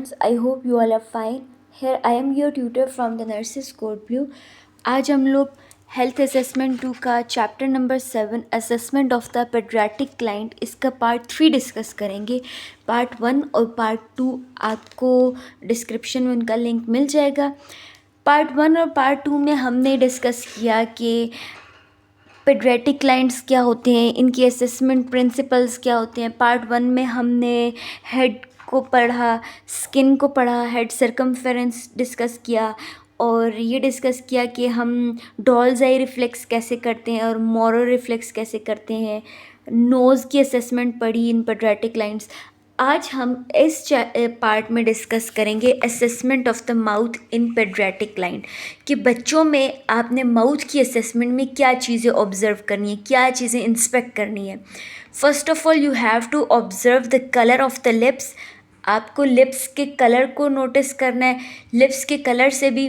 I hope you all are fine. Here I am your tutor from the Nurses Code Blue. आज हम लोग health assessment 2 का chapter number 7 assessment of the paediatric client इसका part 3 discuss करेंगे। Part 1 और part 2 आपको description में उनका लिंक मिल जाएगा। पार्ट 1 और पार्ट 2 में हमने डिस्कस किया कि पेडियाट्रिक क्लाइंट्स क्या होते हैं, इनकी असेसमेंट प्रिंसिपल्स क्या होते हैं। पार्ट 1 में हमने हेड को पढ़ा, स्किन को पढ़ा, हेड सर्कमफेरेंस डिस्कस किया और ये डिस्कस किया कि हम डॉल्स आई रिफ्लेक्स कैसे करते हैं और मोरो रिफ्लेक्स कैसे करते हैं। नोज़ की असेसमेंट पढ़ी इन पेडियाट्रिक क्लाइंट्स। आज हम इस पार्ट में डिस्कस करेंगे assessment of the mouth in paediatric client कि बच्चों में आपने माउथ की असेसमेंट में क्या चीज़ें ऑब्जर्व करनी है, क्या चीज़ें इंस्पेक्ट करनी है। First of all you have to observe the colour of the lips. आपको लिप्स के कलर को नोटिस करना है। लिप्स के कलर से भी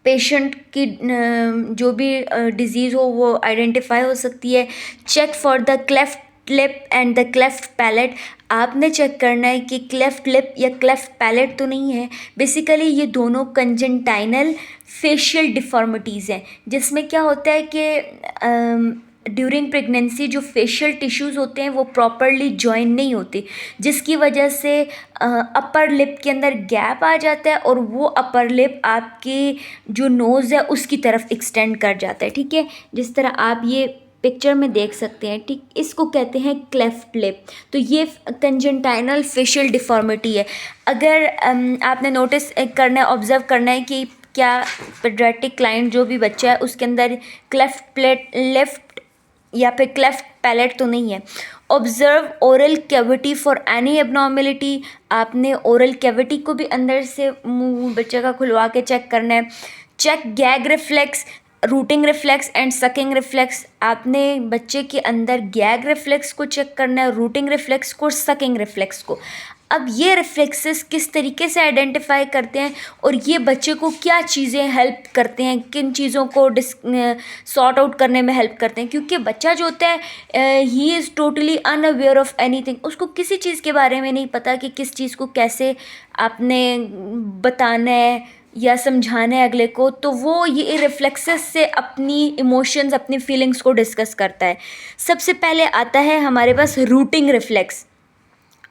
पेशेंट की जो भी डिजीज़ हो वो आइडेंटिफाई हो सकती है। Check for the cleft lip and the cleft palate. आपने चेक करना है कि क्लेफ्ट लिप या क्लेफ्ट पैलेट तो नहीं है। बेसिकली ये दोनों कंजंटाइनल फेशियल डिफॉर्मिटीज़ हैं, जिसमें क्या होता है कि ड्यूरिंग प्रेगनेंसी जो फेशियल टिश्यूज़ होते हैं वो प्रॉपरली जॉइन नहीं होते, जिसकी वजह से अपर लिप के अंदर गैप आ जाता है और वो अपर लिप आपकी जो नोज़ है उसकी तरफ एक्सटेंड कर जाता है। ठीक है, जिस तरह आप ये पिक्चर में देख सकते हैं। ठीक, इसको कहते हैं क्लेफ्ट लिप। तो ये कंजंटाइनल फेशियल डिफॉर्मिटी है। अगर आपने नोटिस करना है, ऑब्जर्व करना है कि क्या पेडियाट्रिक क्लाइंट जो भी बच्चा है उसके अंदर क्लेफ्ट प्लेट लेफ्ट या फिर क्लेफ्ट पैलेट तो नहीं है। Observe oral cavity for any abnormality. आपने ओरल कैविटी को भी अंदर से मुंह बच्चे का खुलवा के चेक करना है। Check gag reflex, rooting reflex and sucking reflex. आपने बच्चे के अंदर गैग रिफ्लेक्स को चेक करना है, रूटिंग रिफ्लेक्स को और सकिंग रिफ्लेक्स को। अब ये रिफ्लेक्सेस किस तरीके से आइडेंटिफाई करते हैं और ये बच्चे को क्या चीज़ें हेल्प करते हैं, किन चीज़ों को सॉर्ट आउट करने में हेल्प करते हैं। क्योंकि बच्चा जो होता है he is totally unaware of anything. उसको किसी चीज़ के बारे में नहीं पता कि किस चीज़ को कैसे आपने बताना है या समझाना है अगले को। तो वो ये रिफ्लेक्सेस से अपनी इमोशंस, अपनी फीलिंग्स को डिस्कस करता है। सबसे पहले आता है हमारे पास रूटिंग रिफ्लेक्स।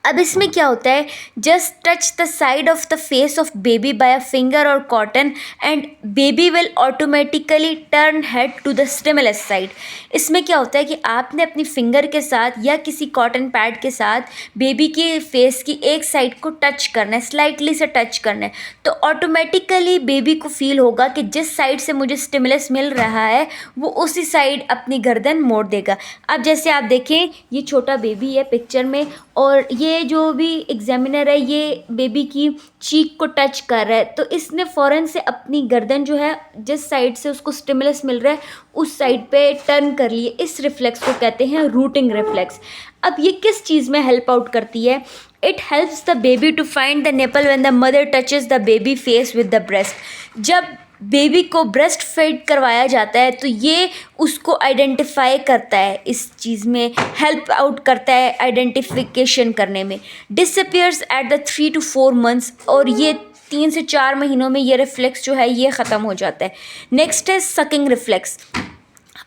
अब इसमें क्या होता है, just touch the side of the face of baby by a finger और cotton and baby will automatically turn head to the stimulus side. इसमें क्या होता है कि आपने अपनी फिंगर के साथ या किसी कॉटन पैड के साथ बेबी की फेस की एक साइड को टच करना है, स्लाइटली से टच करना है। तो ऑटोमेटिकली बेबी को फील होगा कि जिस साइड से मुझे स्टिमुलस मिल रहा है वो उसी साइड अपनी गर्दन मोड़ देगा। अब जैसे आप देखें, ये छोटा बेबी है पिक्चर में और ये जो भी एग्जामिनर है ये बेबी की चीक को टच कर रहा है, तो इसने फ़ौरन से अपनी गर्दन जो है जिस साइड से उसको स्टिमुलस मिल रहा है उस साइड पे टर्न कर लिए। इस रिफ्लेक्स को कहते हैं रूटिंग रिफ्लेक्स। अब ये किस चीज़ में हेल्प आउट करती है? It helps the baby to find the nipple when the mother touches the baby face with the breast. जब बेबी को ब्रेस्ट फीड करवाया जाता है तो ये उसको आइडेंटिफाई करता है, इस चीज़ में हेल्प आउट करता है आइडेंटिफिकेशन करने में। Disappears eight the 3 to 4 months और ये 3 से 4 महीनों में ये रिफ्लेक्स जो है ये ख़त्म हो जाता है। नेक्स्ट है सकिंग रिफ्लेक्स।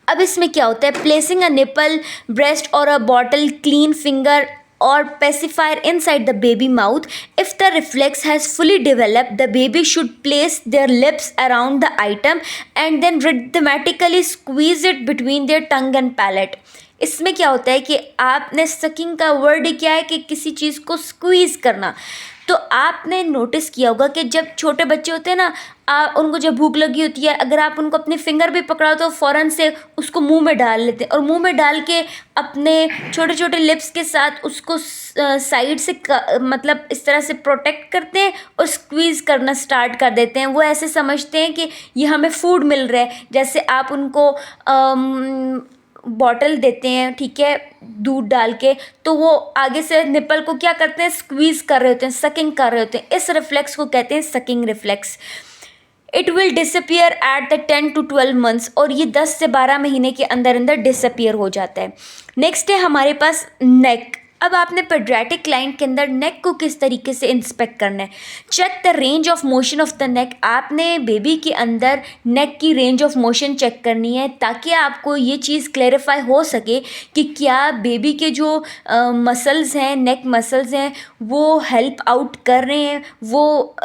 अब इसमें क्या होता है, प्लेसिंग अ निपल, ब्रेस्ट और अ bottle, clean finger or pacifier inside the baby mouth. If the reflex has fully developed, the baby should place their lips around the item and then rhythmically squeeze it between their tongue and palate. इसमें क्या होता है कि आपने sucking का word क्या है कि किसी चीज़ को स्क्वीज़ करना। तो आपने नोटिस किया होगा कि जब छोटे बच्चे होते हैं ना, उनको जब भूख लगी होती है, अगर आप उनको अपने फिंगर भी पकड़ाओ तो फ़ौरन से उसको मुंह में डाल लेते हैं और मुंह में डाल के अपने छोटे छोटे लिप्स के साथ उसको साइड से मतलब इस तरह से प्रोटेक्ट करते हैं और स्क्वीज़ करना स्टार्ट कर देते हैं। वो ऐसे समझते हैं कि ये हमें फूड मिल रहा है। जैसे आप उनको बॉटल देते हैं, ठीक है, दूध डाल के, तो वो आगे से निपल को क्या करते हैं, स्क्वीज़ कर रहे होते हैं, सकिंग कर रहे होते हैं। इस रिफ्लेक्स को कहते हैं sucking reflex. It will disappear at the 10 to 12 months और ये 10 से 12 महीने के अंदर अंदर डिसअपियर हो जाता है। नेक्स्ट है हमारे पास नेक। अब आपने पेडियाट्रिक लाइन के अंदर नेक को किस तरीके से इंस्पेक्ट करना है। Check the range of motion of the neck. आपने बेबी के अंदर नेक की रेंज ऑफ मोशन चेक करनी है ताकि आपको ये चीज़ क्लैरिफाई हो सके कि क्या बेबी के जो मसल्स हैं, नेक मसल्स हैं, वो हेल्प आउट कर रहे हैं, वो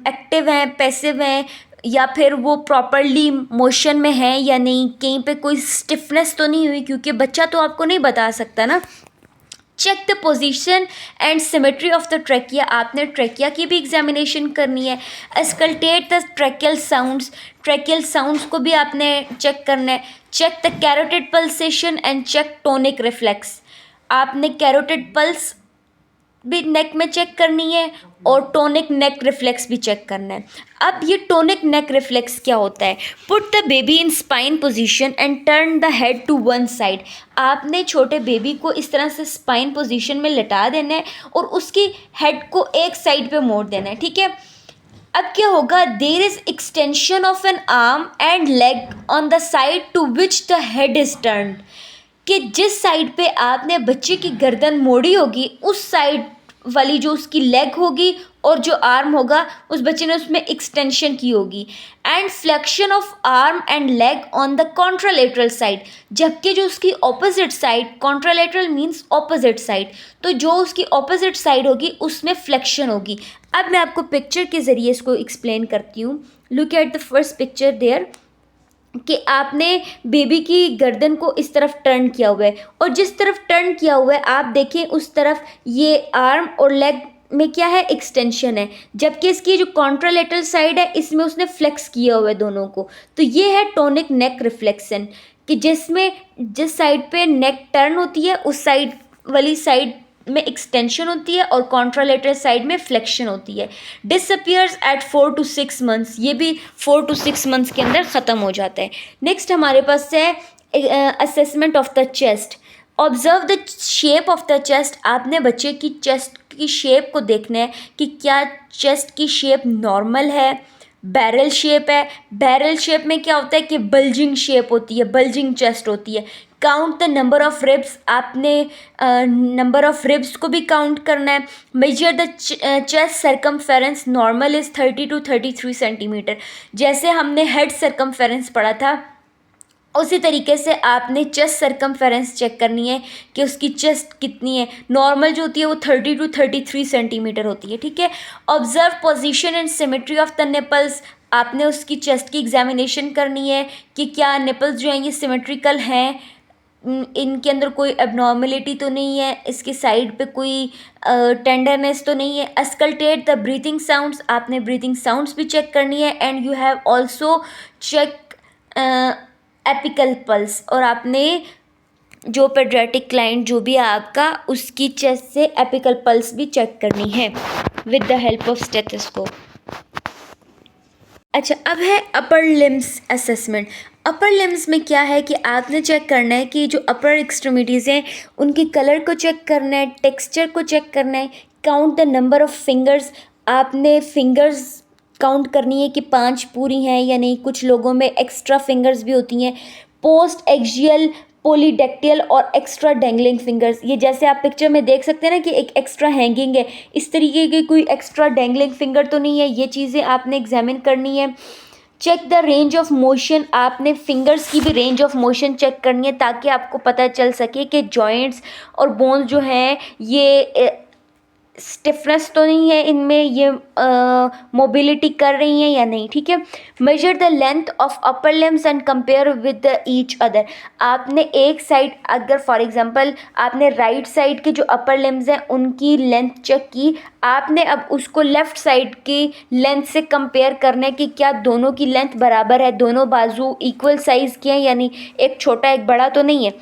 एक्टिव हैं, पैसिव हैं, या फिर वो प्रॉपरली मोशन में है या नहीं, कहीं पे कोई स्टिफनेस तो नहीं हुई, क्योंकि बच्चा तो आपको नहीं बता सकता ना। Check the position and symmetry of the trachea. आपने ट्रैकिया की भी एग्जामिनेशन करनी है। Auscultate the tracheal sounds. Tracheal sounds को भी आपने चेक करना है। Check the carotid pulsation and check tonic reflex. आपने कैरोटिड पल्स भी नेक में चेक करनी है और टोनिक नेक रिफ्लेक्स भी चेक करना है। अब ये टोनिक नेक रिफ्लेक्स क्या होता है। Put the baby in spine position and turn the head to one side. आपने छोटे बेबी को इस तरह से स्पाइन पोजीशन में लिटा देना है और उसकी हेड को एक साइड पे मोड़ देना है, ठीक है। अब क्या होगा, there is extension of an arm and leg on the side to which the head is turned. कि जिस साइड पे आपने बच्चे की गर्दन मोड़ी होगी उस साइड वाली जो उसकी लेग होगी और जो आर्म होगा उस बच्चे ने उसमें एक्सटेंशन की होगी। And flexion of arm and leg on the contralateral side. जबकि जो उसकी opposite side, contralateral means opposite side, तो जो उसकी ऑपोजिट साइड होगी उसमें फ्लेक्शन होगी। अब मैं आपको पिक्चर के ज़रिए इसको एक्सप्लेन करती हूँ। Look at the first picture there, कि आपने बेबी की गर्दन को इस तरफ टर्न किया हुआ है और जिस तरफ टर्न किया हुआ है आप देखें उस तरफ ये आर्म और लेग में क्या है, एक्सटेंशन है, जबकि इसकी जो कॉन्ट्रालेटरल साइड है इसमें उसने फ्लेक्स किया हुआ है दोनों को। तो ये है टोनिक नेक रिफ्लेक्शन, कि जिसमें जिस साइड पे नेक टर्न होती है उस साइड वाली साइड में एक्सटेंशन होती है और कॉन्ट्रालेटरल साइड में फ्लेक्शन होती है। Disappears at 4 to 6 months। ये भी 4 to 6 months के अंदर ख़त्म हो जाता है। नेक्स्ट हमारे पास है assessment of the chest. Observe the shape of the chest. आपने बच्चे की चेस्ट की शेप को देखना है कि क्या चेस्ट की शेप नॉर्मल है, बैरल शेप है। बैरल शेप में क्या होता है कि बल्जिंग शेप होती है, बल्जिंग चेस्ट होती है। Count the number of ribs. आपने नंबर ऑफ रिब्स को भी काउंट करना है। Measure the chest circumference. Normal is 30 to 33 centimetre. जैसे हमने हेड सर्कमफेरेंस पढ़ा था उसी तरीके से आपने चेस्ट सर्कमफेरेंस चेक करनी है कि उसकी चेस्ट कितनी है। नॉर्मल जो होती है वो 30 to 33 सेंटीमीटर होती है, ठीक है। Observe position and symmetry of the nipples. आपने उसकी चेस्ट की एग्जामिनेशन करनी है कि क्या निपल्स जो हैं ये सिमेट्रिकल हैं, इनके अंदर कोई एबनॉर्मलिटी तो नहीं है, इसके साइड पे कोई टेंडरनेस तो नहीं है। Auscultate the breathing sounds. आपने ब्रीथिंग साउंड्स भी चेक करनी है। And you have also check apical pulse. और आपने जो पेडियाट्रिक क्लाइंट जो भी है आपका, उसकी चेस्ट से एपिकल पल्स भी चेक करनी है with the help of stethoscope. अच्छा, अब है upper limbs assessment. Upper limbs में क्या है कि आपने चेक करना है कि जो अपर एक्सट्रीमिटीज़ हैं उनकी कलर को चेक करना है, टेक्सचर को चेक करना है। Count the number of fingers. आपने फिंगर्स काउंट करनी है कि 5 पूरी हैं या नहीं। कुछ लोगों में एक्स्ट्रा फिंगर्स भी होती हैं। पोस्ट एक्सियल, पोलीडेक्टियल और एक्स्ट्रा डेंगलिंग फिंगर्स। ये जैसे आप पिक्चर में देख सकते हैं ना कि एक एक्स्ट्रा हैंगिंग है, इस तरीके की कोई एक्स्ट्रा डेंगलिंग फिंगर तो नहीं है। ये चीज़ें आपने एग्जामिन करनी है। Check the range of motion. आपने फिंगर्स की भी रेंज ऑफ मोशन चेक करनी है ताकि आपको पता चल सके कि जॉइंट्स और बोन्स जो हैं ये स्टिफनेस तो नहीं है, इनमें ये मोबिलिटी कर रही हैं या नहीं, ठीक है। Major the length of upper limbs and compare with the each other. आपने एक साइड, अगर फॉर एग्जांपल आपने राइट साइड के जो अपर लिम्स हैं उनकी लेंथ चेक की, आपने अब उसको लेफ़्ट साइड की लेंथ से कंपेयर करना है कि क्या दोनों की लेंथ बराबर है, दोनों बाजू इक्वल साइज़ के हैं, यानी एक छोटा एक बड़ा तो नहीं है।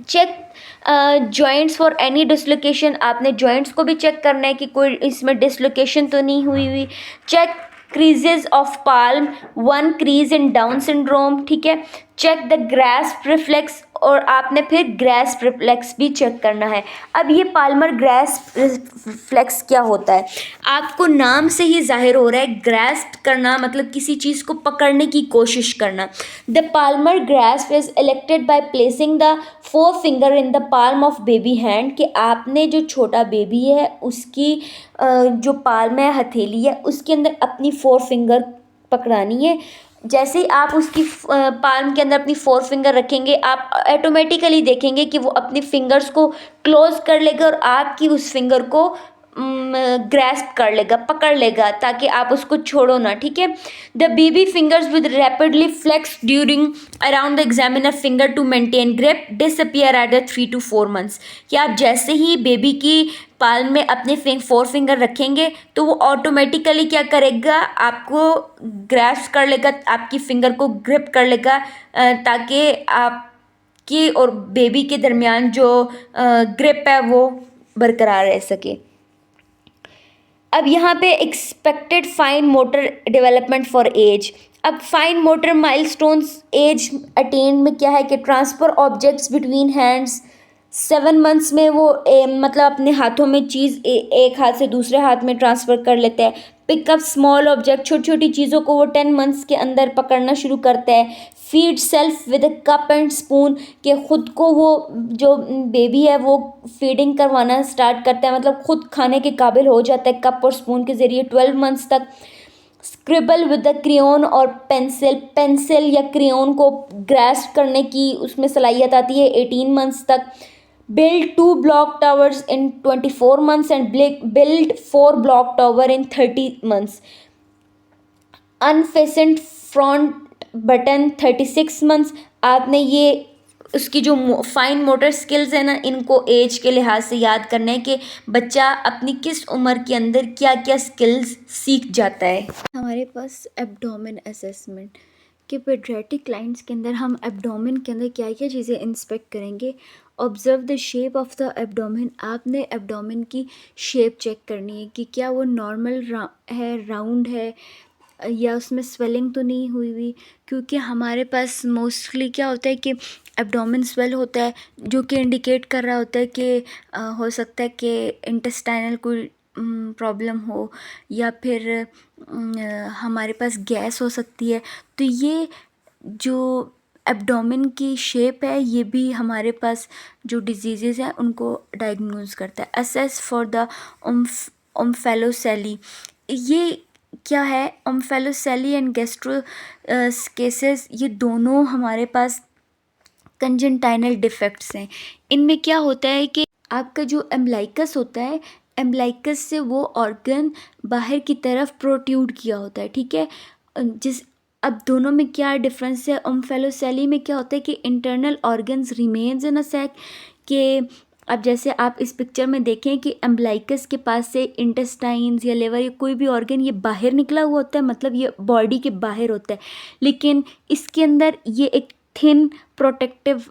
Check joints for any dislocation. आपने जॉइंट्स को भी चेक करना है कि कोई इसमें डिसलोकेशन तो नहीं हुई। Check creases of palm, 1 crease in down syndrome, ठीक है। चेक द ग्रैस्प रिफ्लेक्स, और आपने फिर ग्रैस्प रिफ्लेक्स भी चेक करना है। अब ये पाल्मर ग्रैस्प रिफ्लेक्स क्या होता है, आपको नाम से ही जाहिर हो रहा है। ग्रैस्प करना मतलब किसी चीज़ को पकड़ने की कोशिश करना। The Palmer grasp is elected by placing the four finger in the palm of baby hand, कि आपने जो छोटा बेबी है उसकी जो पाल्म है, हथेली है, उसके अंदर अपनी फोर फिंगर पकड़ानी है। जैसे ही आप उसकी पाल्म के अंदर अपनी फोर फिंगर रखेंगे, आप ऑटोमेटिकली देखेंगे कि वो अपनी फिंगर्स को क्लोज कर लेगा और आपकी उस फिंगर को ग्रैस्प कर लेगा, पकड़ लेगा, ताकि आप उसको छोड़ो ना, ठीक है। The baby fingers with rapidly flex during around the examiner finger to maintain grip disappear at the 3 to 4 months, कि आप जैसे ही बेबी की पाल्म में अपने फोर फिंगर रखेंगे तो वो ऑटोमेटिकली क्या करेगा, आपको ग्रैस्प कर लेगा, आपकी फिंगर को ग्रिप कर लेगा, ताकि आपकी और बेबी के दरमियान जो ग्रिप है वो बरकरार रह सके। अब यहाँ पे expected fine motor development for age. अब fine motor milestones age attain में क्या है कि transfer objects between hands. 7 months में वो मतलब अपने हाथों में चीज़ एक हाथ से दूसरे हाथ में ट्रांसफ़र कर लेता है। पिकअप स्मॉल ऑब्जेक्ट, छोटी छोटी चीज़ों को वो 10 months के अंदर पकड़ना शुरू करता है। Feed self with a cup and spoon, के ख़ुद को वो जो बेबी है वो फीडिंग करवाना स्टार्ट करता है, मतलब खुद खाने के काबिल हो जाता है कप और स्पून के ज़रिए 12 months तक। स्क्रिबल विद द क्रेयोन और पेंसिल, पेंसिल या क्रेयोन को ग्रास्प करने की उसमें सलाहियत आती है 18 months तक। build 2 block towers in 24 months and build 4 block tower in 30 months। Unfasten front button 36 months। आपने ये उसकी जो फाइन मोटर स्किल्स है ना, इनको एज के लिहाज से याद करना है कि बच्चा अपनी किस उम्र के अंदर क्या क्या स्किल्स सीख जाता है। हमारे पास एब्डोमेन असेसमेंट के पेडियाट्रिक क्लाइंट्स के अंदर हम एब्डोमेन के अंदर क्या क्या चीज़ें इंस्पेक्ट करेंगे। Observe the shape of the abdomen, आपने एब्डोमेन की शेप चेक करनी है कि क्या वो नॉर्मल है, राउंड है, या उसमें स्वेलिंग तो नहीं हुई हुई। क्योंकि हमारे पास मोस्टली क्या होता है कि एब्डोमेन स्वेल होता है, जो कि इंडिकेट कर रहा होता है कि हो सकता है कि इंटेस्टाइनल कोई प्रॉब्लम हो, या फिर हमारे पास गैस हो सकती है। तो ये जो एब्डोमेन की शेप है, ये भी हमारे पास जो डिजीज़ हैं उनको डायग्नोज करता है। असेस फॉर द ओम्फेलोसेली, ये क्या है, ओम्फेलोसेली एंड गैस्ट्रो केसेस, ये दोनों हमारे पास कंजंटाइनल डिफेक्ट्स हैं। इनमें क्या होता है कि आपका जो एम्ब्लाइकस होता है, एम्ब्लाइकस से वो ऑर्गन बाहर की तरफ प्रोट्यूड किया होता है, ठीक है। जिस अब दोनों में क्या डिफरेंस है, ओम्फेलोसेली में क्या होता है कि internal organs remains in a sac, के अब जैसे आप इस पिक्चर में देखें कि एम्ब्लाइकस के पास से इंटेस्टाइन्स या लिवर या कोई भी ऑर्गन ये बाहर निकला हुआ होता है, मतलब ये बॉडी के बाहर होता है, लेकिन इसके अंदर ये एक थिन प्रोटेक्टिव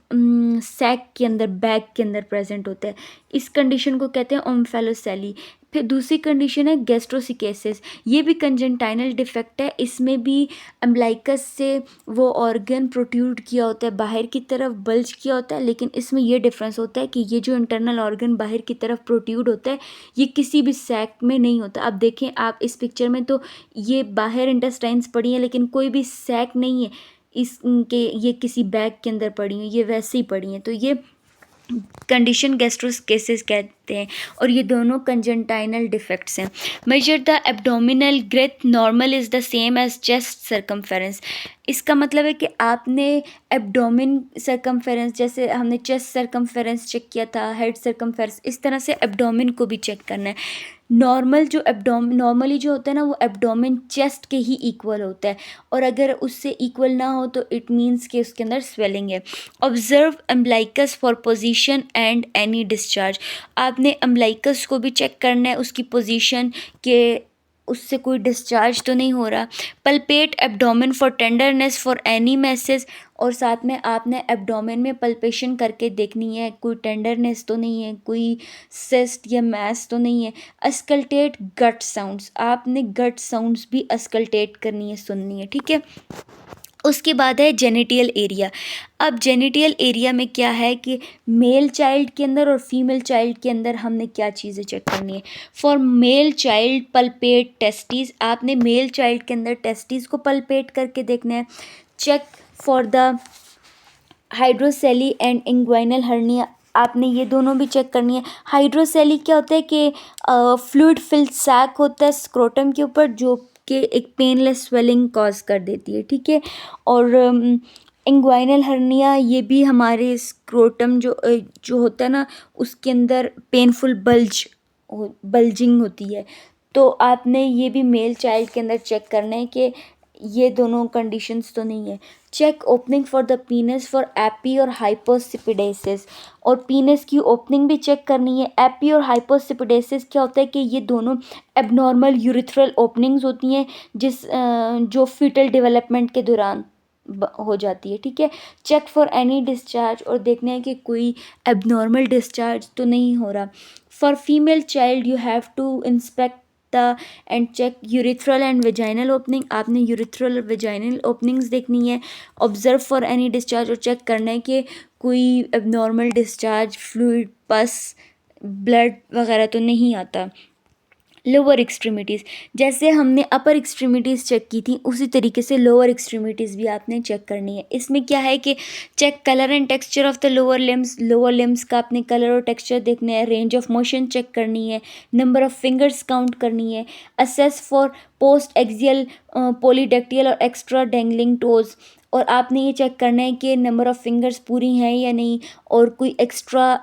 सैक के अंदर, बैग के अंदर प्रेजेंट होता है। इस कंडीशन को कहते हैं ओम्फेलोसेली। फिर दूसरी कंडीशन है गैस्ट्रोसिकेसिस, ये भी कंजंटाइनल डिफेक्ट है। इसमें भी एम्ब्लाइकस से वो ऑर्गन प्रोट्यूड किया होता है, बाहर की तरफ बल्ज किया होता है, लेकिन इसमें ये डिफरेंस होता है कि ये जो इंटरनल ऑर्गन बाहर की तरफ प्रोट्यूड होता है, ये किसी भी सैक में नहीं होता। अब देखें आप इस पिक्चर में, तो ये बाहर इंटेस्टाइन्स पड़ी हैं, लेकिन कोई भी सैक नहीं है इसके, ये किसी बैग के अंदर पड़ी हैं, ये वैसे ही पड़ी हैं। तो ये कंडीशन गैस्ट्रोसिकेसिस कहते हैं, और ये दोनों कंजंटाइनल डिफेक्ट्स हैं। Measure the abdominal girth normal is the same as chest circumference. इसका मतलब है कि आपने एब्डोमिन सर्कमफेरेंस, जैसे हमने चेस्ट सर्कमफेरेंस चेक किया था, हेड सर्कमफेरेंस, इस तरह से एब्डोमिन को भी चेक करना है। नॉर्मली जो होता है ना, वो एब्डोमेन चेस्ट के ही इक्वल होता है, और अगर उससे इक्वल ना हो तो इट मीन्स कि उसके अंदर स्वेलिंग है। Observe umbilicus for position and any discharge, आपने एम्ब्लाइकस को भी चेक करना है, उसकी पोजीशन के उससे कोई डिस्चार्ज तो नहीं हो रहा। Palpate abdomen for tenderness for any message, और साथ में आपने एब्डोमेन में पल्पेशन करके देखनी है, कोई टेंडरनेस तो नहीं है, कोई सिस्ट या मैस तो नहीं है। अस्कल्टेट गट साउंड्स, आपने गट साउंड्स भी अस्कल्टेट करनी है, सुननी है, ठीक है। उसके बाद है जेनिटियल एरिया। अब जेनिटियल एरिया में क्या है कि मेल चाइल्ड के अंदर और फीमेल चाइल्ड के अंदर हमने क्या चीज़ें चेक करनी है। For male child palpate testis, आपने मेल चाइल्ड के अंदर टेस्टिस को पल्पेट करके देखना है। Check for the hydrocele and inguinal hernia, आपने ये दोनों भी चेक करनी है। हाइड्रोसेली क्या होता है कि फ्लूइड फिल्ड सैक होता है स्क्रोटम के ऊपर, जो कि एक पेनलेस स्वेलिंग कॉज कर देती है, ठीक है। और इंग्वाइनल हर्निया ये भी हमारे स्क्रोटम जो होता है ना, उसके अंदर पेनफुल बल्जिंग होती है। तो आपने ये भी मेल चाइल्ड के अंदर चेक करना है कि ये दोनों कंडीशंस तो नहीं है। Check opening for the penis for एपी और हाइपोसिपिडेसिस, और पीनस की ओपनिंग भी चेक करनी है। एपी और हाइपोसिपिडेसिस क्या होता है कि ये दोनों एबनॉर्मल यूरिथ्रल ओपनिंग्स होती हैं जो फीटल डेवलपमेंट के दौरान हो जाती है, ठीक है। चेक फॉर एनी डिस्चार्ज, और देखना है कि कोई एबनॉर्मल डिस्चार्ज तो नहीं हो रहा। For female child you have to inspect the and check urethral and vaginal opening, आपने यूरिथ्रल और वेजाइनल ओपनिंग्स देखनी है। ऑब्जर्व फॉर एनी डिस्चार्ज, और चेक करना है कि कोई abnormal discharge, fluid, pus, blood वगैरह तो नहीं आता। लोअर एक्सट्रीमिटीज़, जैसे हमने अपर एक्सट्रीमिटीज़ चेक की थी उसी तरीके से लोअर एक्सट्रीमिटीज़ भी आपने चेक करनी है। इसमें क्या है कि check colour and texture of the lower limbs का आपने कलर और टेक्सचर देखना है। रेंज ऑफ मोशन चेक करनी है। नंबर ऑफ फिंगर्स काउंट करनी है। असेस फॉर पोस्ट एक्सियल पॉलीडेक्टियल और एक्स्ट्रा डेंगलिंग टोज, और आपने ये चेक करना है कि नंबर ऑफ फिंगर्स पूरी हैं या नहीं, और कोई एक्स्ट्रा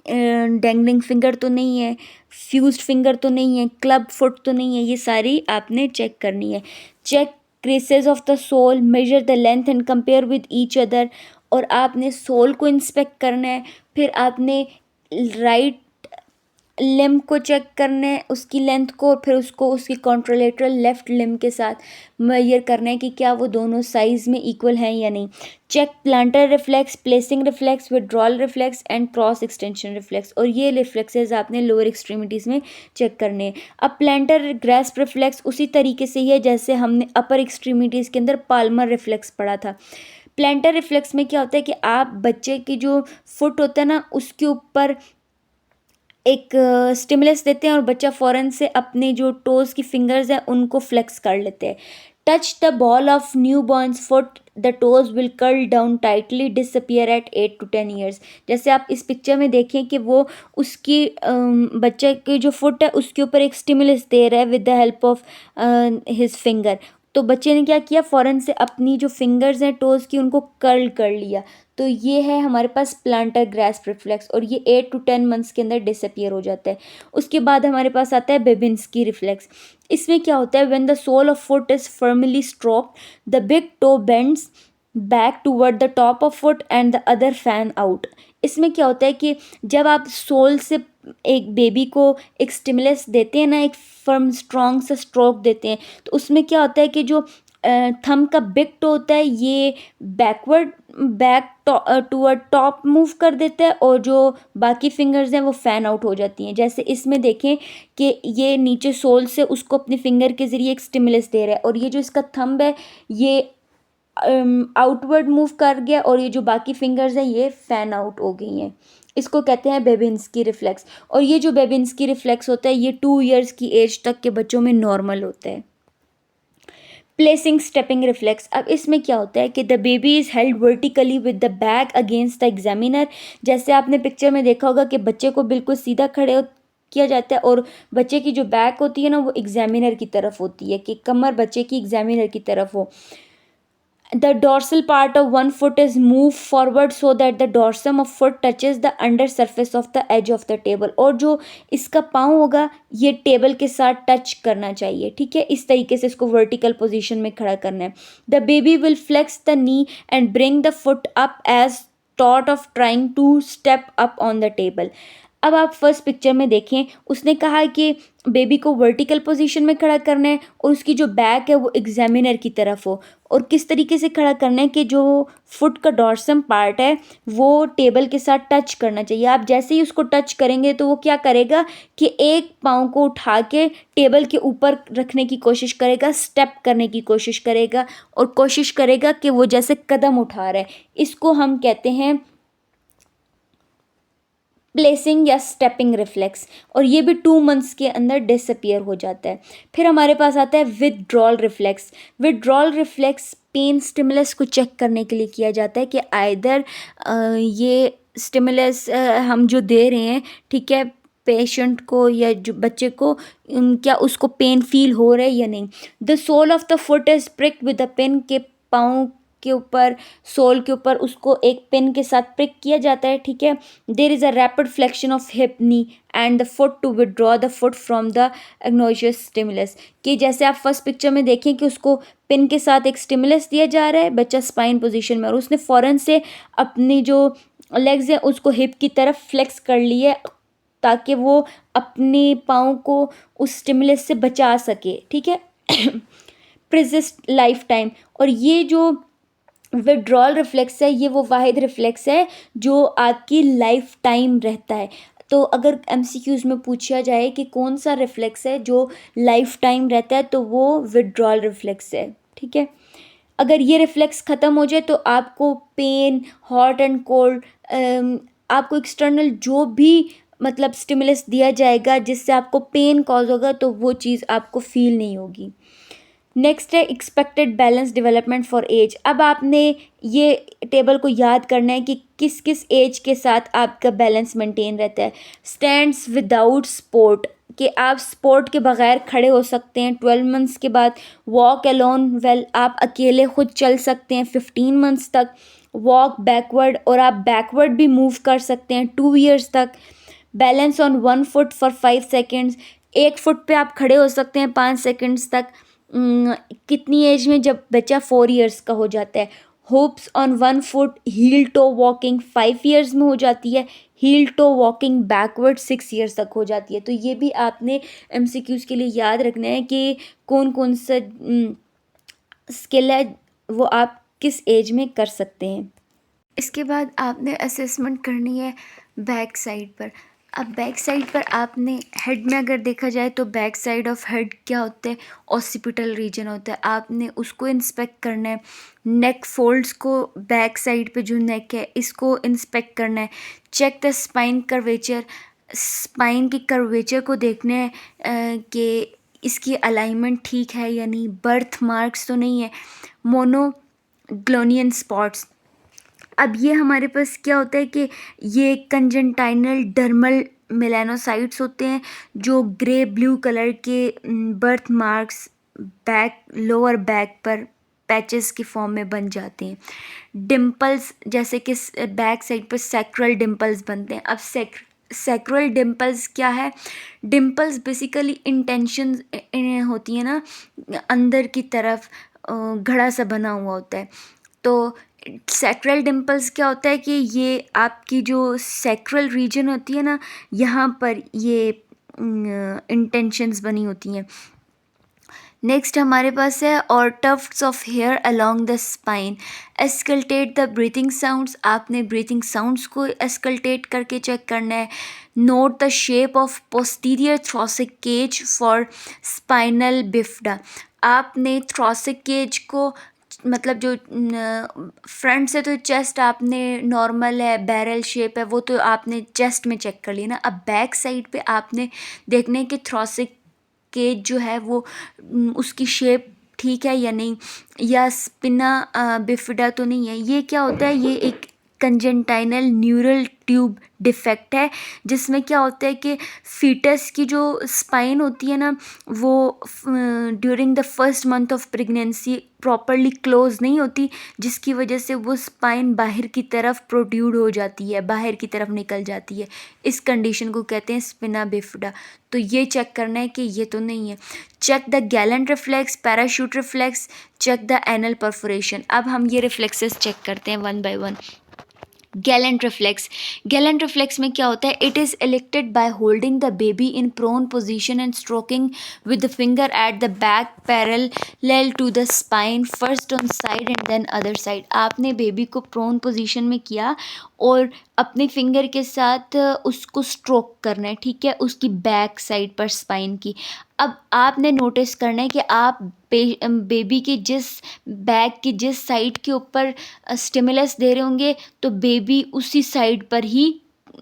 डेंगलिंग फिंगर तो नहीं है, फ्यूज्ड फिंगर तो नहीं है, क्लब फुट तो नहीं है, ये सारी आपने चेक करनी है। Check creases of the sole, measure the length and compare with each other, और आपने सोल को इंस्पेक्ट करना है। फिर आपने राइट लिम्ब को चेक करना है, उसकी लेंथ को, और फिर उसको उसकी कॉन्ट्रोलेटरल लेफ्ट लिम्ब के साथ मेजर करना है कि क्या वो दोनों साइज में इक्वल हैं या नहीं। Check plantar reflex, placing reflex, withdrawal reflex and cross extension reflex, और ये रिफ्लेक्सेस आपने लोअर एक्सट्रीमिटीज़ में चेक करने हैं। अब प्लांटर ग्रैस्प रिफ्लेक्स उसी तरीके से ही है जैसे हमने अपर एक्सट्रीमिटीज़ के अंदर पाल्मर रिफ्लेक्स पढ़ा था। प्लांटर रिफ्लेक्स में क्या होता है कि आप बच्चे की जो फुट होता है ना, उसके ऊपर एक स्टिमुलस देते हैं और बच्चा फ़ौरन से अपने जो टोज़ की फिंगर्स हैं उनको फ्लेक्स कर लेते हैं। Touch the ball of newborn's foot, the toes will curl down tightly, disappear at 8 to 10 years. जैसे आप इस पिक्चर में देखें कि वो उसकी बच्चे की जो फुट है उसके ऊपर एक स्टिमुलस दे रहा है with the help of his finger. तो बच्चे ने क्या किया, फ़ौरन से अपनी जो फिंगर्स हैं टोज़ की उनको कर्ल कर लिया। तो ये है हमारे पास प्लांटर ग्रास्प रिफ्लेक्स, और ये 8 to 10 मंथ्स के अंदर डिसअपियर हो जाता है। उसके बाद हमारे पास आता है बेबिंस्की रिफ्लेक्स। इसमें क्या होता है, when the sole of foot is firmly stroked the big toe bends back toward the top of foot and the other fan out. इसमें क्या होता है कि जब आप सोल से एक बेबी को एक स्टिमुलस देते हैं ना, एक फर्म स्ट्रॉन्ग सा स्ट्रोक देते हैं, तो उसमें क्या होता है कि जो थंब का बिग टो होता है ये बैक टूवर्ड टॉप मूव कर देता है, और जो बाकी फिंगर्स हैं वो फैन आउट हो जाती हैं। जैसे इसमें देखें कि ये नीचे सोल से उसको अपने फिंगर के ज़रिए एक स्टिमुलस दे रहा है, और ये जो इसका थंब है ये आउटवर्ड मूव कर गया, और ये जो बाकी फिंगर्स हैं ये फैन आउट हो गई हैं। इसको कहते हैं बेबिंस्की रिफ्लेक्स, और ये जो बेबिंस्की रिफ्लेक्स होता है ये 2 ईयर्स की एज तक के बच्चों में नॉर्मल होता है। प्लेसिंग स्टेपिंग रिफ्लेक्स, अब इसमें क्या होता है कि the baby is held vertically with the back against the examiner. जैसे आपने पिक्चर में देखा होगा कि बच्चे को बिल्कुल सीधा किया जाता है, और बच्चे की जो बैक होती है ना वो एग्जामिनर की तरफ होती है, कि कमर बच्चे की एग्जामिनर की तरफ हो। The dorsal part of one foot is moved forward so that the dorsum of foot touches the under surface of the edge of the table, और जो इसका पाँव होगा ये टेबल के साथ टच करना चाहिए, ठीक है। इस तरीके से इसको वर्टिकल पोजीशन में खड़ा करना है। The baby will flex the knee and bring the foot up as thought of trying to step up on the table. अब आप फर्स्ट पिक्चर में देखें, उसने कहा कि बेबी को वर्टिकल पोजीशन में खड़ा करना है और उसकी जो बैक है वो एग्जामिनर की तरफ हो, और किस तरीके से खड़ा करना है कि जो फुट का डॉर्सम पार्ट है वो टेबल के साथ टच करना चाहिए। आप जैसे ही उसको टच करेंगे तो वो क्या करेगा कि एक पाँव को उठा के टेबल के ऊपर रखने की कोशिश करेगा, स्टेप करने की कोशिश करेगा और कोशिश करेगा कि वो जैसे कदम उठा रहा है। इसको हम कहते हैं प्लेसिंग या स्टेपिंग रिफ्लेक्स, और ये भी 2 मंथ्स के अंदर डिसअपियर हो जाता है। फिर हमारे पास आता है withdrawal reflex. Withdrawal reflex pain stimulus को चेक करने के लिए किया जाता है कि आइदर ये स्टिमुलस हम जो दे रहे हैं, ठीक है, पेशेंट को या जो बच्चे को, क्या उसको पेन फील हो रहा है या नहीं। The sole of the foot is pricked with a pin, के पाँव के ऊपर, सोल के ऊपर उसको एक पिन के साथ प्रिक किया जाता है, ठीक है। There is a rapid flexion of hip knee and the foot to withdraw the foot from the एग्नोशियस स्टिमुलस, कि जैसे आप फर्स्ट पिक्चर में देखें कि उसको पिन के साथ एक स्टिमुलस दिया जा रहा है, बच्चा स्पाइन पोजीशन में, और उसने फ़ौरन से अपनी जो लेग्स हैं उसको हिप की तरफ फ्लेक्स कर ली है ताकि वो अपने पाँव को उस स्टिमुलस से बचा सके, ठीक है। प्रिजिस्ट लाइफ टाइम, और ये जो विड्रॉल रिफ्लेक्स है ये वो वाहिद रिफ्लेक्स है जो आपकी लाइफ टाइम रहता है। तो अगर एमसीक्यूज़ में पूछा जाए कि कौन सा रिफ्लेक्स है जो लाइफ टाइम रहता है तो वो विड्रॉल रिफ्लेक्स है, ठीक है। अगर ये रिफ्लेक्स ख़त्म हो जाए तो आपको पेन, हॉट एंड कोल्ड, आपको एक्सटर्नल जो भी मतलब स्टिमुलस दिया जाएगा जिससे आपको पेन कॉज होगा तो वो चीज़ आपको फील नहीं होगी। नेक्स्ट है expected balance development for age. अब आपने ये टेबल को याद करना है कि किस किस एज के साथ आपका बैलेंस मेंटेन रहता है। स्टैंड्स विदाउट सपोर्ट, कि आप सपोर्ट के बगैर खड़े हो सकते हैं 12 मंथ्स के बाद। वॉक अलोन वेल, आप अकेले खुद चल सकते हैं 15 मंथ्स तक। वॉक बैकवर्ड, और आप बैकवर्ड भी मूव कर सकते हैं 2 ईयर्स तक। Balance on 1 foot for 5 seconds, एक फुट पे आप खड़े हो सकते हैं 5 सेकेंड्स तक। कितनी एज में, जब बच्चा 4 ईयर्स का हो जाता है। Hops on 1 foot, heel toe walking 5 years में हो जाती है। Heel toe walking backward 6 years तक हो जाती है। तो ये भी आपने एमसीक्यूज़ के लिए याद रखना है कि कौन कौन सा स्किल है वो आप किस एज में कर सकते हैं। इसके बाद आपने असेसमेंट करनी है बैक साइड पर। अब बैक साइड पर आपने हेड में अगर देखा जाए तो बैक साइड ऑफ हेड क्या होता है, ऑसिपिटल रीजन होता है, आपने उसको इंस्पेक्ट करना है। नेक फोल्ड्स को, बैक साइड पे जो नेक है इसको इंस्पेक्ट करना है। Check the spine curvature, spine की कर्वेचर को देखना है कि इसकी अलाइनमेंट ठीक है या नहीं, बर्थ मार्क्स तो नहीं है। मोनोग्लोनियन स्पॉट्स, अब ये हमारे पास क्या होता है कि ये कंजंटाइनल डर्मल मेलानोसाइट्स होते हैं जो ग्रे ब्लू कलर के birth marks back, lower back पर पैचेस की फॉर्म में बन जाते हैं। डिम्पल्स, जैसे कि बैक साइड पर सैक्रल डिम्पल्स बनते हैं। अब सैक्रल डिम्पल्स क्या है? डिम्पल्स बेसिकली इंटेंशन होती है ना, अंदर की तरफ घड़ा सा बना हुआ होता है। तो सैक्रल डिम्पल्स क्या होता है कि ये आपकी जो सैक्रल रीजन होती है ना, यहाँ पर ये इंटेंशंस बनी होती हैं। नेक्स्ट हमारे पास है और tufts of hair along the spine. Auscultate the breathing sounds, आपने ब्रीथिंग साउंड्स को एस्कल्टेट करके चेक करना है। Note the shape of posterior thoracic cage for spinal bifida, आपने थ्रोसिक केज को मतलब जो फ्रंट से तो चेस्ट आपने नॉर्मल है, बैरल शेप है, वो तो आपने चेस्ट में चेक कर लिया ना। अब बैक साइड पे आपने देखना है कि थ्रोसिक केज जो है वो उसकी शेप ठीक है या नहीं, या स्पिना बिफिडा तो नहीं है। ये क्या होता है? ये एक कंजेंटाइनल न्यूरल ट्यूब डिफेक्ट है जिसमें क्या होता है कि फीटस की जो स्पाइन होती है ना वो during the first month of pregnancy properly close नहीं होती, जिसकी वजह से वो स्पाइन बाहर की तरफ प्रोड्यूड हो जाती है, बाहर की तरफ निकल जाती है। इस कंडीशन को कहते हैं स्पिना बिफिडा। तो ये चेक करना है कि ये तो नहीं है। Check the Galant reflex, parachute reflex, check the anal perforation. अब हम ये रिफ्लेक्सेस चेक करते हैं one by one. Galant reflex. Galant reflex में क्या होता है? It is elicited by holding the baby in prone position and stroking with the finger at the back parallel to the spine, first on side and then other side. आपने baby को prone position में किया और अपने finger के साथ उसको stroke करना है, ठीक है, उसकी बैक साइड पर स्पाइन की। अब आपने नोटिस करना है कि आप बेबी की जिस बैक की जिस साइड के ऊपर स्टिमुलस दे रहे होंगे तो बेबी उसी साइड पर ही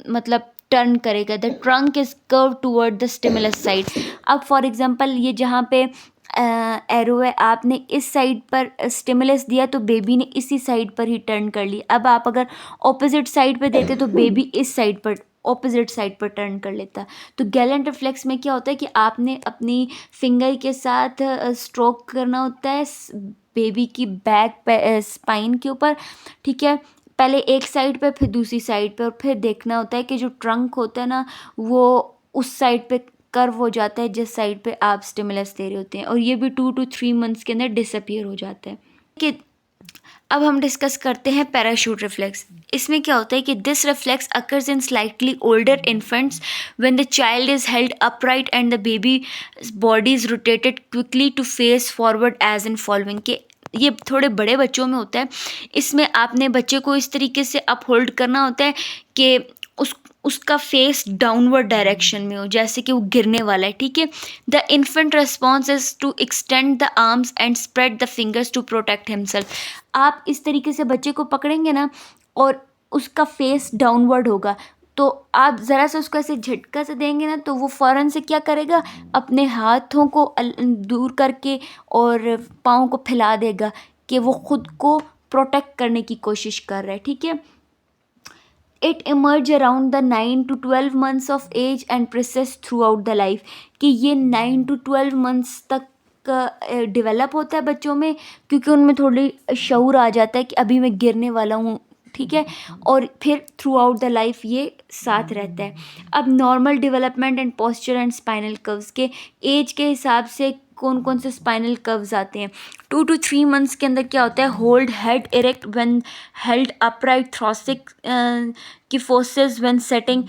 मतलब टर्न करेगा। The trunk is curve toward the stimulus side. अब फॉर एग्जांपल ये जहाँ पे एरो है, आपने इस साइड पर स्टिमुलस दिया तो बेबी ने इसी साइड पर ही टर्न कर ली। अब आप अगर ऑपोजिट साइड पे देते तो बेबी इस साइड पर ऑपोजिट साइड पर टर्न कर लेता। तो गैलेंट रिफ्लेक्स में क्या होता है कि आपने अपनी फिंगर के साथ स्ट्रोक करना होता है बेबी की बैक स्पाइन के ऊपर, ठीक है, पहले एक साइड पे फिर दूसरी साइड पे, और फिर देखना होता है कि जो ट्रंक होता है ना वो उस साइड पे कर्व हो जाता है जिस साइड पे आप स्टिमुलस दे रहे होते हैं, और ये भी 2 to 3 मंथ्स के अंदर डिसअपियर हो जाता है। कि अब हम डिस्कस करते हैं पैराशूट रिफ्लेक्स। इसमें क्या होता है कि this reflex occurs in slightly older infants when the child is held upright and the baby body is rotated quickly to face forward as in following. के ये थोड़े बड़े बच्चों में होता है। इसमें आपने बच्चे को इस तरीके से अप होल्ड करना होता है कि उसका फेस डाउनवर्ड डायरेक्शन में हो, जैसे कि वो गिरने वाला है, ठीक है। The infant response is to extend the arms and spread the fingers to protect himself. आप इस तरीके से बच्चे को पकड़ेंगे ना और उसका फेस डाउनवर्ड होगा, तो आप ज़रा सा उसको ऐसे झटका से देंगे ना तो वो फ़ौरन से क्या करेगा, अपने हाथों को दूर करके और पाँव को फैला देगा कि वो खुद को प्रोटेक्ट करने की कोशिश कर रहा है, ठीक है। It emerge around the 9 to 12 months of age and process throughout the life. कि ये 9 to 12 months तक डेवलप होता है बच्चों में, क्योंकि उनमें थोड़ी शऊर आ जाता है कि अभी मैं गिरने वाला हूँ, ठीक है, और फिर थ्रू आउट द लाइफ ये साथ रहता है। अब normal development and posture and spinal curves के एज के हिसाब से कौन कौन से स्पाइनल कर्व्स आते हैं। 2 to 3 मंथ्स के अंदर क्या होता है, hold head erect when held upright, thoracic की forces when sitting.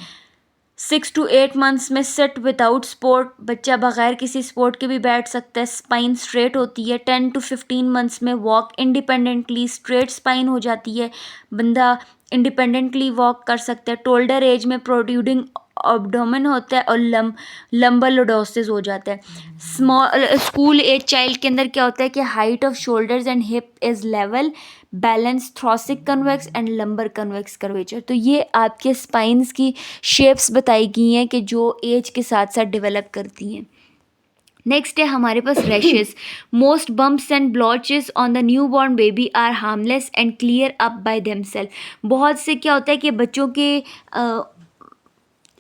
6 to 8 months में सेट विदाउट सपोर्ट, बच्चा बगैर किसी सपोर्ट के भी बैठ सकता है, स्पाइन स्ट्रेट होती है। 10 to 15 मंथ्स में वॉक इंडिपेंडेंटली, स्ट्रेट स्पाइन हो जाती है, बंदा इंडिपेंडेंटली वॉक कर सकता है। टोल्डर एज में प्रोट्रूडिंग एब्डोमेन होता है और लंबर लोडोसिस हो जाता है। स्कूल एज चाइल्ड के अंदर क्या होता है कि height off shoulders and hip is level, balance, thoracic convex and lumbar convex curvature. तो ये आपके स्पाइंस की शेप्स बताई गई हैं कि जो एज के साथ साथ डेवलप करती हैं। नेक्स्ट है हमारे पास rashes. Most bumps and blotches on the newborn baby are harmless and clear up by themselves. बहुत से क्या होता है कि बच्चों के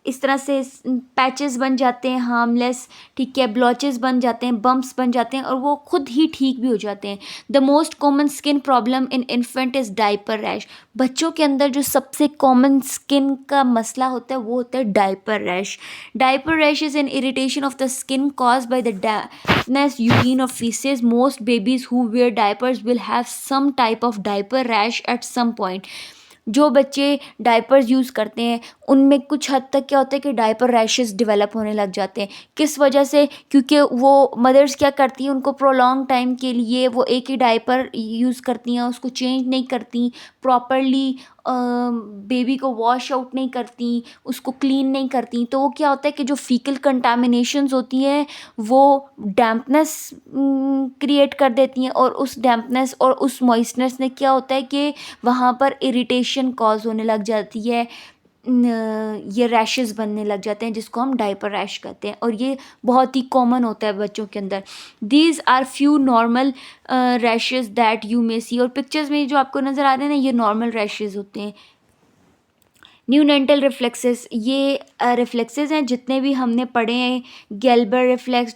इस तरह से पैचेस बन जाते हैं हार्मलेस, ठीक है, ब्लॉचेस बन जाते हैं, बम्प्स बन जाते हैं और वो खुद ही ठीक भी हो जाते हैं। The most common skin problem in infant is diaper rash. बच्चों के अंदर जो सबसे कॉमन स्किन का मसला होता है वो होता है diaper rash. Diaper rash is an irritation of the skin cause by the dampness, urine और faeces. Most babies who wear diapers will have some type of diaper rash at some point. जो बच्चे diapers use करते हैं उनमें कुछ हद तक क्या होता है कि डायपर रैशेस डेवलप होने लग जाते हैं। किस वजह से? क्योंकि वो मदर्स क्या करती हैं, उनको प्रोलॉन्ग टाइम के लिए वो एक ही डायपर यूज़ करती हैं, उसको चेंज नहीं करती प्रॉपरली, बेबी को वॉश आउट नहीं करती, उसको क्लीन नहीं करती। तो वो क्या होता है कि जो फीकल कंटामिनेशंस होती हैं वो डैम्पनेस क्रिएट कर देती हैं, और उस डैम्पनेस और उस मॉइस्चनेस ने क्या होता है कि वहाँ पर इरिटेशन कॉज होने लग जाती है, ये रैशेस बनने लग जाते हैं जिसको हम डायपर रैश कहते हैं, और ये बहुत ही कॉमन होता है बच्चों के अंदर। These are few normal rashes that you may see. और पिक्चर्स में जो आपको नज़र आ रहे हैं ना, ये नॉर्मल रैशेस होते हैं। न्यूनेंटल रिफ्लेक्सेस, ये रिफ्लेक्सेस हैं जितने भी हमने पढ़े हैं, गेल्बर रिफ्लेक्स,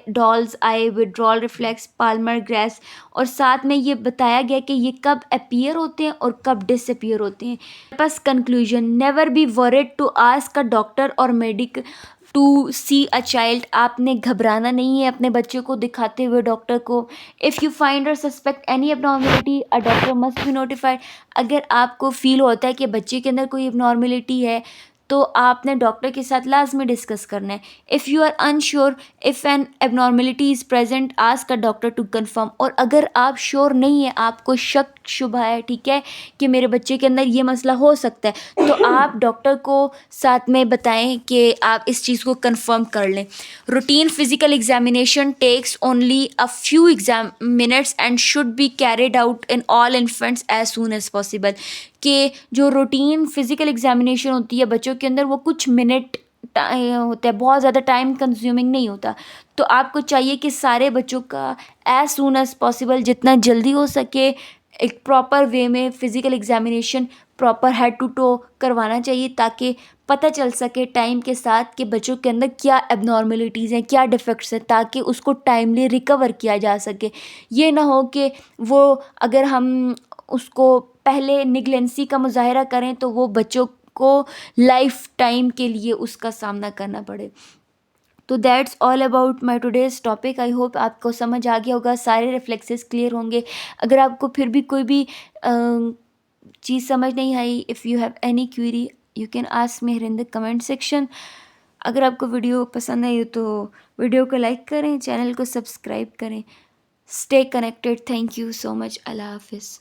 डॉल्स आई विड्रॉल रिफ्लेक्स, पाल्मर ग्रेस, और साथ में ये बताया गया कि ये कब अपीयर होते हैं और कब डिसअपीयर होते हैं। बस conclusion, never be worried to ask a doctor और medic to see a child. आपने घबराना नहीं है अपने बच्चे को दिखाते हुए डॉक्टर को। इफ़ यू फाइंड और suspect any abnormality a doctor must be notified. अगर आपको फील होता है कि बच्चे के अंदर कोई एबनॉर्मेलिटी है तो आपने डॉक्टर के साथ लाजमी डिस्कस करना है। If you are unsure if an abnormality is present ask a doctor to confirm. और अगर आप श्योर नहीं है, आपको शक शुबा है, ठीक है, कि मेरे बच्चे के अंदर ये मसला हो सकता है, तो आप डॉक्टर को साथ में बताएं कि आप इस चीज़ को कंफर्म कर लें। Routine physical examination takes only a few exam minutes and should be carried out in all infants as soon as possible. कि जो रूटीन फिजिकल एग्जामिनेशन होती है बच्चों के अंदर वो कुछ मिनट होता है, बहुत ज़्यादा टाइम कंज्यूमिंग नहीं होता। तो आपको चाहिए कि सारे बच्चों का एज सून एज पॉसिबल, जितना जल्दी हो सके, एक प्रॉपर वे में physical examination proper head to toe करवाना चाहिए, ताकि पता चल सके टाइम के साथ कि बच्चों के अंदर क्या एबनॉर्मेलिटीज़ हैं, क्या डिफेक्ट्स हैं, ताकि उसको टाइमली रिकवर किया जा सके। ये ना हो कि वो, अगर हम उसको पहले निगलेंसी का मुजाहरा करें तो वो बच्चों को लाइफ टाइम के लिए उसका सामना करना पड़े। तो that's all about my today's topic. I hope आपको समझ आ गया होगा, सारे रिफ्लेक्सेस क्लियर होंगे। अगर आपको फिर भी कोई भी चीज़ समझ नहीं आई, if you have any query you can ask me in the comment section. अगर आपको वीडियो पसंद आई हो तो वीडियो को लाइक करें, चैनल को सब्सक्राइब करें। Stay connected. Thank you so much. अल्लाह हाफिज़।